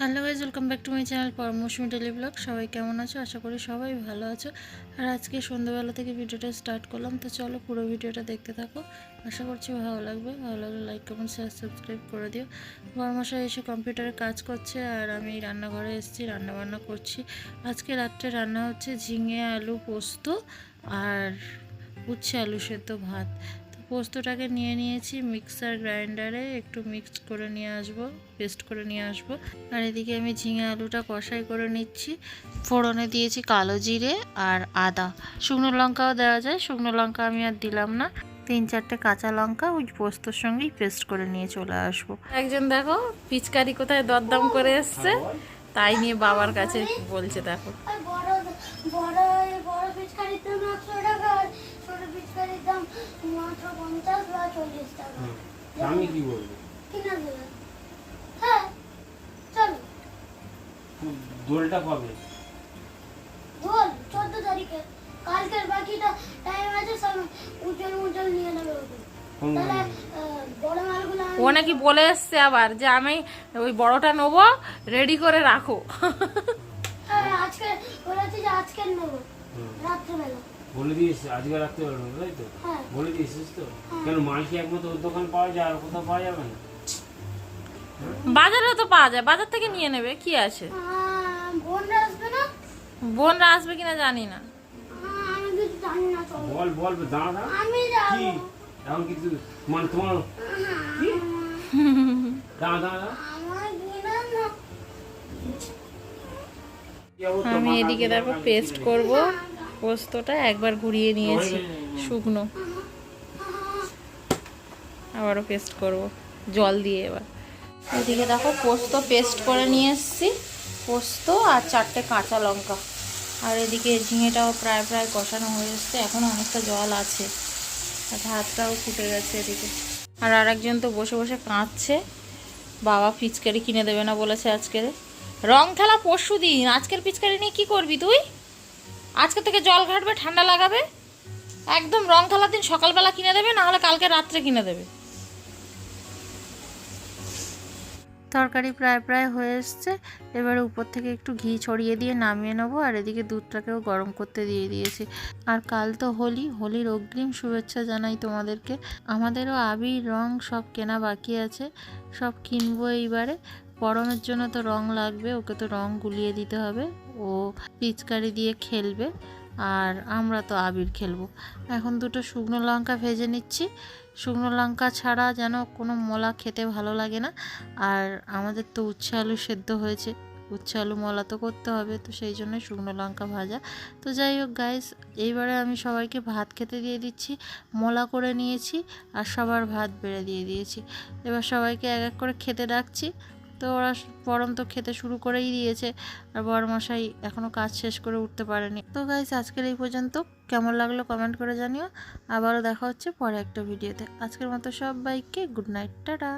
Hello guys, welcome back to my channel Mousumi daily vlog. সবাই কেমন আছো? আশা করি সবাই ভালো আছো। আর আজকে সন্ধ্যাবেলা থেকে ভিডিওটা স্টার্ট করলাম, তো চলো পুরো ভিডিওটা দেখতে থাকো। আশা করছি ভালো লাগবে। ভালো লাগলে লাইক, কমেন্ট, শেয়ার, সাবস্ক্রাইব করে দিও। বড়মশাই এসে কম্পিউটারে কাজ করছে আর আমি রান্নাঘরে এসেছি, রান্নাবান্না করছি। আজকে রাত্রে রান্না হচ্ছে ঝিঙে আলু পোস্ত আর উচ্ছে আলু সেদ্ধ ভাত। পোস্তটাকে নিয়ে নিয়েছি মিক্সার গ্রাইন্ডারে, একটু মিক্সড করে নিয়ে আসবো, পেস্ট করে নিয়ে আসবো। আর এদিকে আমি ঝিঙে আলুটা কষাই করে নিচ্ছি। ফোড়নে দিয়েছি কালো জিরে আর আদা, শুকনো লঙ্কাও দেওয়া যায়, শুকনো লঙ্কা আমি আর দিলাম না। 3-4টে কাঁচা লঙ্কা ওই পোস্তর সঙ্গেই পেস্ট করে নিয়ে চলে আসবো। একজন দেখো পিচকারি কোথায় দরদাম করে এসছে, তাই নিয়ে বাবার কাছে বলছে। দেখো আমি কি বলবো, দোলটা কবে? দোল 14 তারিখে। কালকের বাকিটা টাইম আছে, সব উজ্জ্বল নিয়ে নেবে। তাহলে বড় মালগুলো ও নাকি বলে এসছে আবার যে আমি ওই বড়টা নেবো, রেডি করে রাখো। আজকে বলেছি যে আজকে নেবো রাত্রেবেলা। বলে দিয়েছিস আজকে রাত্রে বেরোবো, তাই তো? বলে দিয়েছিস তো? কেন মাল কি একমাত্র ওর দোকান পাওয়া যায়, আর কোথাও পাওয়া যাবে না? বাজারেও তো পাওয়া যায়, বাজার থেকে নিয়ে নেবে, কি আছে। বোনরা আসবে না? বোনরা আসবে কিনা জানি না। আমি কিছু জানি না। বল দাঁড়া আমি কি যাবো। এখন কিছু মানে তোমার কি দাঁড়া আমার বিনা না। আমি এদিকে দেখো পেস্ট করব পোস্তটা, একবার ঘুরিয়ে নিয়েছি শুকনো, আবারও পেস্ট করব জল দিয়ে। এবার এদিকে দেখো পোস্ত পেস্ট করে নিয়ে এসেছি, পোস্ত আর 4টে কাঁচা লঙ্কা। আর এদিকে ঝিঙেটাও প্রায় কষানো হয়ে এসছে, এখনও অনেকটা জল আছে, আর ভাতটাও ফুটে গেছে এদিকে। আর আরেকজন তো বসে বসে কাঁদছে, বাবা পিচকারি কিনে দেবে না বলেছে আজকে। রং খেলা পরশু দিন, আজকের পিচকারি নিয়ে কী করবি তুই? আজকে থেকে জল ঘাটবে, ঠান্ডা লাগাবে। একদম রং খেলার দিন সকালবেলা কিনে দেবে, না হলে কালকে রাত্রে কিনে দেবে। তরকারি প্রায় হয়ে এসছে, এবারে উপর থেকে একটু ঘি ছড়িয়ে দিয়ে নামিয়ে নেবো। আর এদিকে দুধটাকেও গরম করতে দিয়ে দিয়েছি। আর কাল তো হোলির অগ্রিম শুভেচ্ছা জানাই তোমাদেরকে। আমাদেরও আবির রং সব কেনা বাকি আছে, সব কিনবো এইবারে। পরমের জন্য তো রং লাগবে, ওকে তো রং গুলিয়ে দিতে হবে, ও পিচকারি দিয়ে খেলবে আর আমরা তো আবির খেলবো। এখন দুটো শুকনো লঙ্কা ভেজে নিচ্ছি, শুকনো লঙ্কা ছাড়া যেন কোনো মলা খেতে ভালো লাগে না। আর আমাদের তো উচ্ছে আলু সেদ্ধ হয়েছে, উচ্ছে আলু মলা তো করতে হবে, তো সেই জন্য শুকনো লঙ্কা ভাজা। তো যাই হোক গাইস, এইবারে আমি সবাইকে ভাত খেতে দিয়ে দিচ্ছি, মলা করে নিয়েছি আর সবার ভাত বেড়ে দিয়ে দিয়েছি। এবার সবাইকে এক এক করে খেতে ডাকছি। তো ওরা পরম তো খেতে শুরু করেই দিয়েছে, আর বড়মশাই এখনও কাজ শেষ করে উঠতে পারেনি। তো গাইস, আজকের এই পর্যন্ত। কেমন লাগলো কমেন্ট করে জানিও। আবারও দেখা হচ্ছে পরে একটা ভিডিওতে। আজকের মতো সবাইকে গুড নাইট, টাটা।